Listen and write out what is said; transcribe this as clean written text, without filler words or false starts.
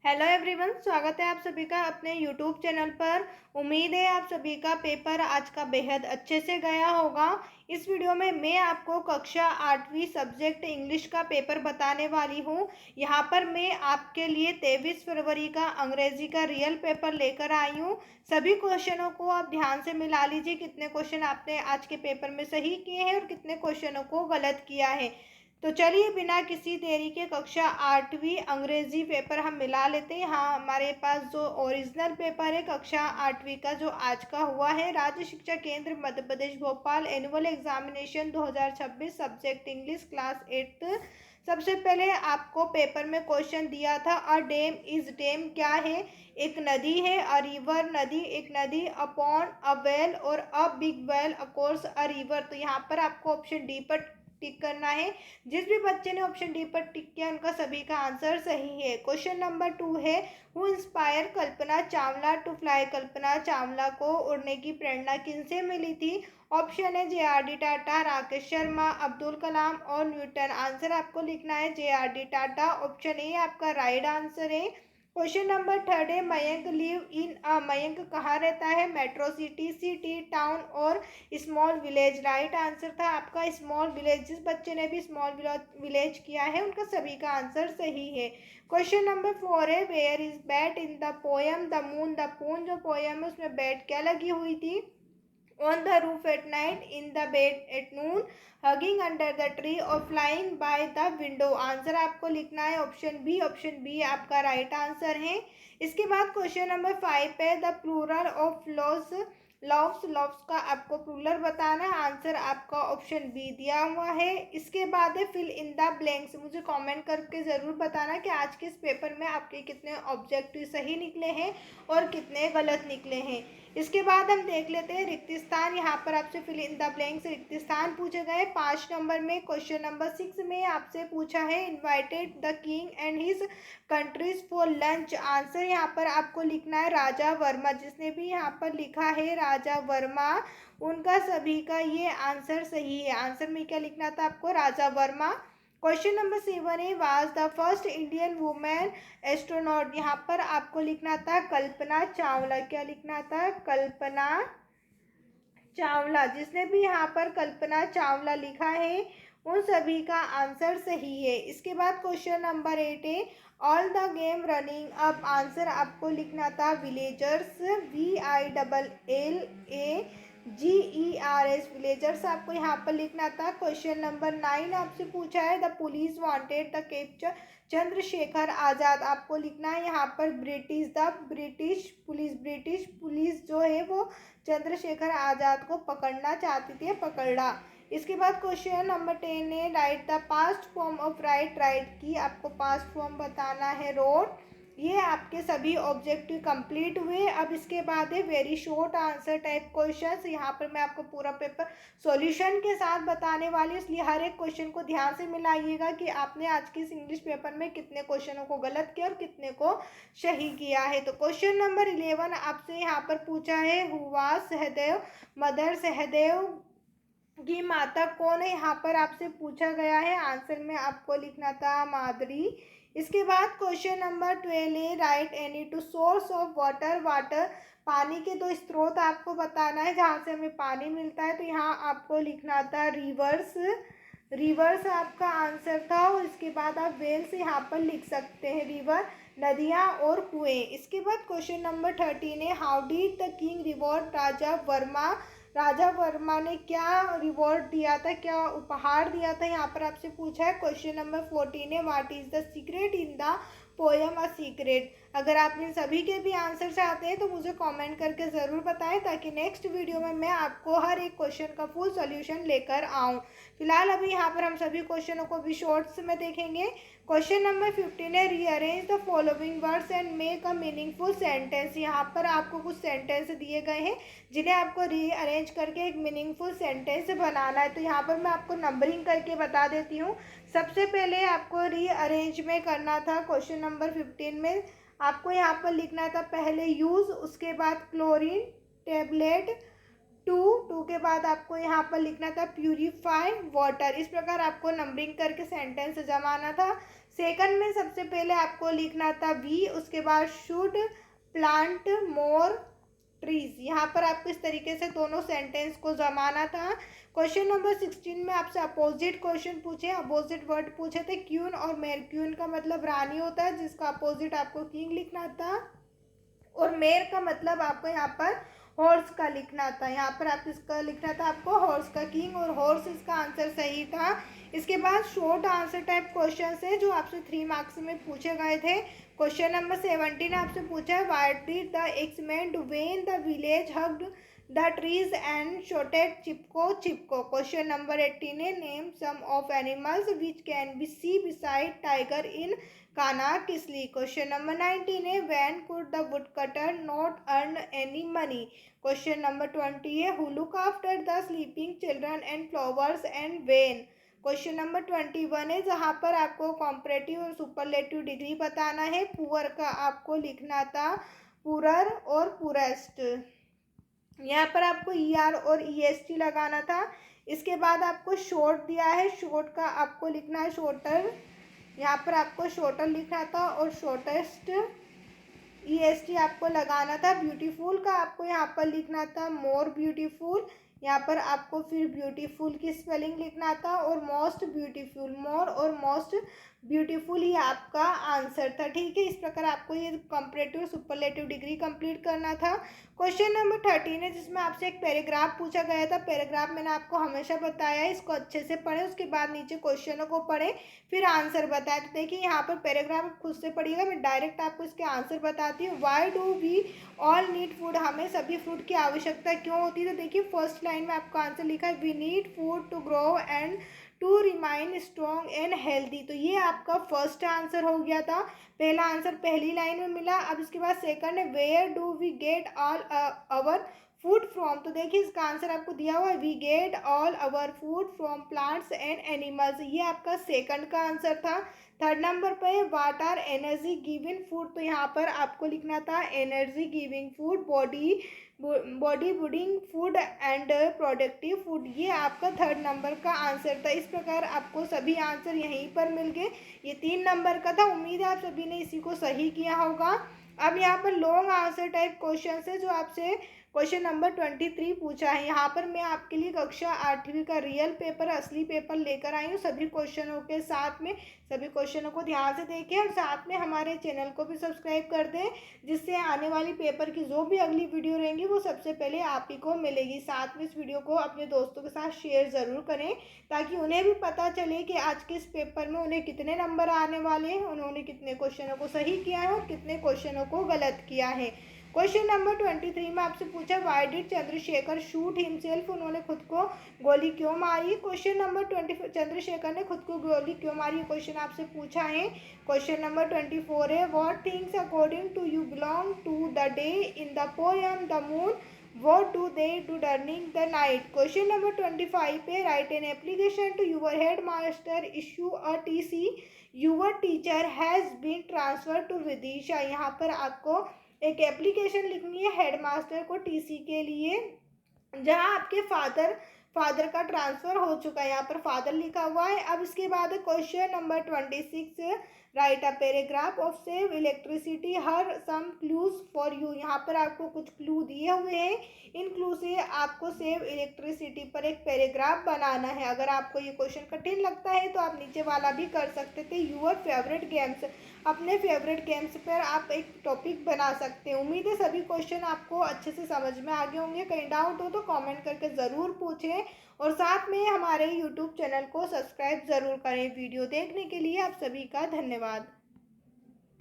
Hello everyone, स्वागत है आप सभी का अपने यूट्यूब चैनल पर। उम्मीद है आप सभी का पेपर आज का बेहद अच्छे से गया होगा। इस वीडियो में मैं आपको कक्षा 8वीं सब्जेक्ट इंग्लिश का पेपर बताने वाली हूं। यहां पर मैं आपके लिए 23 फरवरी का अंग्रेजी का रियल पेपर लेकर आई हूं। सभी क्वेश्चनों को आप ध्यान से मिला लीजिए, कितने क्वेश्चन आपने आज के पेपर में सही किए हैं और कितने क्वेश्चनों को गलत किया है। तो चलिए बिना किसी देरी के कक्षा 8वीं अंग्रेजी पेपर हम मिला लेते हैं। हाँ, हमारे पास जो ओरिजिनल पेपर है कक्षा 8वीं का जो आज का हुआ है, राज्य शिक्षा केंद्र Madhya Pradesh Bhopal annual examination 2026 subject English class 8। सबसे पहले आपको पेपर में क्वेश्चन दिया था अ डैम इज डैम क्या है। एक नदी है, अ रिवर नदी, एक नदी, अपॉन अ वेल और a big well across a river. तो यहाँ पर आपको ऑप्शन डी पर टिक करना है। जिस भी बच्चे ने ऑप्शन डी पर टिक किया उनका सभी का आंसर सही है। क्वेश्चन नंबर 2 है, who inspire Kalpana Chawla to fly. Kalpana Chawla को उड़ने की प्रेरणा किनसे मिली थी। ऑप्शन है JRD टाटा, राकेश शर्मा, अब्दुल कलाम और न्यूटन। आंसर आपको लिखना है JRD टाटा। ऑप्शन ए आपका राइट आंसर है। क्वेश्चन नंबर 3 है, मयंक लिव इन अ। मयंक कहाँ रहता है, मेट्रो सिटी, सिटी, टाउन और स्मॉल विलेज। राइट आंसर था आपका स्मॉल विलेज। जिस बच्चे ने भी स्मॉल विलेज किया है उनका सभी का आंसर सही है। क्वेश्चन नंबर 4 है, where is bat in the poem the moon. The पून जो पोयम है उसमें बैट क्या लगी हुई थी। On the roof at night, in the bed at noon, hugging under the tree और flying by the window. Answer आपको लिखना है ऑप्शन बी। ऑप्शन बी आपका राइट आंसर है। इसके बाद क्वेश्चन नंबर 5 है, the plural of loaf. Loaves, loaves का आपको प्लूरल बताना है। आंसर आपका ऑप्शन बी दिया हुआ है। इसके बाद है फिल इन द ब्लैंक्स। मुझे कमेंट करके ज़रूर बताना कि आज के इस पेपर में आपके कितने ऑब्जेक्टिव सही निकले हैं और कितने गलत निकले हैं। इसके बाद हम देख लेते हैं रिक्त स्थान। यहाँ पर आपसे फिल इन द ब्लैंक्स रिक्त स्थान पूछे गए 5 नंबर में। क्वेश्चन नंबर 6 में आपसे पूछा है, invited the king and his countries for lunch. Answer यहाँ पर आपको लिखना है राजा वर्मा। जिसने भी यहाँ पर लिखा है राजा वर्मा उनका सभी का ये आंसर सही है। आंसर में क्या लिखना था आपको, राजा वर्मा। क्वेश्चन नंबर 7 है, was the first Indian women astronaut. यहाँ पर आपको लिखना था कल्पना चावला। क्या लिखना था, कल्पना चावला। जिसने भी यहाँ पर कल्पना चावला लिखा है उन सभी का आंसर सही है। इसके बाद क्वेश्चन नंबर 8 है, all the game running up. Answer आपको लिखना था विलेजर्स, VILLAGERS, विलेजर्स आपको यहाँ पर लिखना था। क्वेश्चन नंबर 9 आपसे पूछा है, the police wanted the capture Chandrashekhar Azad. आपको लिखना है यहाँ पर ब्रिटिश, द ब्रिटिश पुलिस जो है वो चंद्रशेखर आज़ाद को पकड़ना चाहती थी, पकड़ा। इसके बाद क्वेश्चन नंबर 10 है, right the past form of right. Right की आपको पास्ट फॉर्म बताना है रोट। ये आपके सभी ऑब्जेक्टिव कंप्लीट हुए। अब इसके बाद है very short answer type questions. यहाँ पर मैं आपको पूरा पेपर सॉल्यूशन के साथ बताने वाली, इसलिए हर एक क्वेश्चन को ध्यान से मिलाइएगा कि आपने आज के इस इंग्लिश पेपर में कितने क्वेश्चनों को गलत किया और कितने को सही किया है। तो क्वेश्चन नंबर 11 आपसे यहाँ पर पूछा है, हुआ सहदेव मदर। सहदेव की माता कौन है, यहाँ पर आपसे पूछा गया है। आंसर में आपको लिखना था मादरी। इसके बाद क्वेश्चन नंबर 12 है, right any two source of water. Water पानी के दो स्रोत आपको बताना है जहाँ से हमें पानी मिलता है। तो यहाँ आपको लिखना था रिवर्स। रिवर्स आपका आंसर था। और इसके बाद आप वेल से यहाँ पर लिख सकते हैं रिवर, नदियाँ और कुएं। इसके बाद क्वेश्चन नंबर 13 है, how did the king reward Raja Varma. Raja Varma ने क्या रिवॉर्ड दिया था, क्या उपहार दिया था, यहाँ पर आपसे पूछा है। क्वेश्चन नंबर 14 है, what is the secret in the poem a secret. अगर आप इन सभी के भी आंसर चाहते हैं तो मुझे कमेंट करके ज़रूर बताएं, ताकि नेक्स्ट वीडियो में मैं आपको हर एक क्वेश्चन का फुल सॉल्यूशन लेकर आऊँ। फिलहाल अभी यहाँ पर हम सभी क्वेश्चनों को भी शॉर्ट्स में देखेंगे। क्वेश्चन नंबर 15 है, rearrange the following words and make a meaningful sentence. यहाँ पर आपको कुछ सेंटेंस दिए गए हैं जिन्हें आपको रीअरेंज करके एक मीनिंगफुल सेंटेंस बनाना है। तो यहाँ पर मैं आपको नंबरिंग करके बता देती हूँ। सबसे पहले आपको रीअरेंज में करना था। क्वेश्चन नंबर 15 में आपको यहाँ पर लिखना था पहले यूज़, उसके बाद क्लोरीन टेबलेट, टू के बाद आपको यहाँ पर लिखना था प्यूरिफाई वाटर। इस प्रकार आपको नंबरिंग करके सेंटेंस जमाना था। सेकंड में सबसे पहले आपको लिखना था वी, उसके बाद शुड प्लांट मोर ट्रीज। यहाँ पर आपको इस तरीके से दोनों सेंटेंस को जमाना था। क्वेश्चन नंबर 16 में आपसे अपोजिट क्वेश्चन पूछे, अपोजिट वर्ड पूछे थे। क्यून और मेर, क्यून का मतलब रानी होता है जिसका अपोजिट आपको किंग लिखना था, और मेर का मतलब आपको यहाँ पर हॉर्स का लिखना था। यहाँ पर आप इसका लिखना था आपको हॉर्स का किंग, और हॉर्स इसका आंसर सही था। इसके बाद शॉर्ट आंसर टाइप क्वेश्चन है जो आपसे 3 मार्क्स में पूछे गए थे। क्वेश्चन नंबर 17 आपसे पूछा है what did the axeman do when the village hugged the trees and shouted Chipko Chipko. Question number 18 है name some of animals which can be see beside tiger in Kanha Kisli. Question number 19 है when could the wood cutter not earn any money. Question number 20 है who look after the sleeping children and flowers and when. Question number 21 है जहाँ पर आपको comparative और superlative degree बताना है। Poor का आपको लिखना था पुरर और पुरेस्ट। यहाँ पर आपको ER और EST लगाना था। इसके बाद आपको शॉर्ट दिया है, शॉर्ट का आपको लिखना है शॉर्टर, यहाँ पर आपको शॉर्टर लिखना था, और शॉर्टेस्ट EST आपको लगाना था। ब्यूटीफुल का आपको यहाँ पर लिखना था मोर ब्यूटीफुल, यहाँ पर आपको फिर ब्यूटीफुल की स्पेलिंग लिखना था, और मोस्ट ब्यूटीफुल, मोर और मोस्ट ब्यूटीफुल ही आपका आंसर था। ठीक है, इस प्रकार आपको ये कंपैरेटिव सुपरलेटिव डिग्री कंप्लीट करना था। क्वेश्चन नंबर 13 है जिसमें आपसे एक पैराग्राफ पूछा गया था। पैराग्राफ मैंने आपको हमेशा बताया है, इसको अच्छे से पढ़ें, उसके बाद नीचे क्वेश्चनों को पढ़ें, फिर आंसर बताएं। तो देखिए यहाँ पर पैराग्राफ आप खुद से पढ़िएगा, मैं डायरेक्ट आपको इसके आंसर बताती हूँ। Why do we all need food, हमें सभी फूड की आवश्यकता क्यों होती है। तो देखिए फर्स्ट लाइन में आपका आंसर लिखा है we need food to grow and to remain strong and healthy. तो ये आपका फर्स्ट आंसर हो गया था, पहला आंसर पहली लाइन में मिला। अब इसके बाद सेकंड है where do we get all our food from. तो देखिए इसका आंसर आपको दिया हुआ है we get all our food from plants and animals, ये आपका सेकंड का आंसर था। थर्ड नंबर पे what are energy giving food, तो यहाँ पर आपको लिखना था energy giving food, body building food and productive food, ये आपका थर्ड नंबर का आंसर था। इस प्रकार आपको सभी आंसर यहीं पर मिल गए। ये 3 नंबर का था, उम्मीद है आप सभी ने इसी को सही किया होगा। अब यहाँ पर लॉन्ग आंसर टाइप क्वेश्चन है जो आपसे क्वेश्चन नंबर 23 पूछा है। यहाँ पर मैं आपके लिए कक्षा 8वीं का रियल पेपर, असली पेपर लेकर आई हूँ सभी क्वेश्चनों के साथ में। सभी क्वेश्चनों को ध्यान से देखें और साथ में हमारे चैनल को भी सब्सक्राइब कर दें, जिससे आने वाली पेपर की जो भी अगली वीडियो रहेंगी वो सबसे पहले आप ही को मिलेगी। साथ में इस वीडियो को अपने दोस्तों के साथ शेयर ज़रूर करें ताकि उन्हें भी पता चले कि आज के इस पेपर में उन्हें कितने नंबर आने वाले हैं, उन्होंने कितने क्वेश्चनों को सही किया है और कितने क्वेश्चनों को गलत किया है। क्वेश्चन नंबर 23 में आपसे पूछा why did Chandrashekhar shoot himself, उन्होंने खुद को गोली क्यों मारी। क्वेश्चन नंबर 24 चंद्रशेखर ने खुद को गोली क्यों मारी, क्वेश्चन आपसे पूछा है। क्वेश्चन नंबर 24 है what things according to you belong to the day in the poem the moon, what do they do during the night। Question number 25 पे write an application to your head master, issue a TC, your teacher has been transfer to Vidisha. यहाँ पर आपको एक application लिखनी है headmaster को TC के लिए, जहाँ आपके फादर का ट्रांसफ़र हो चुका है, यहाँ पर फादर लिखा हुआ है। अब इसके बाद question number 26 write a paragraph of save electricity here some clues for you. यहाँ पर आपको कुछ क्लू दिए हुए हैं, इन क्लू से आपको सेव इलेक्ट्रिसिटी पर एक पैराग्राफ बनाना है। अगर आपको ये क्वेश्चन कठिन लगता है तो आप नीचे वाला भी कर सकते थे यूर फेवरेट गेम्स, अपने फेवरेट गेम्स पर आप एक टॉपिक बना सकते हैं। उम्मीद है सभी क्वेश्चन आपको अच्छे से समझ में आ गए होंगे। कहीं डाउट हो तो कमेंट करके ज़रूर पूछें, और साथ में हमारे YouTube चैनल को सब्सक्राइब ज़रूर करें। वीडियो देखने के लिए आप सभी का धन्यवाद।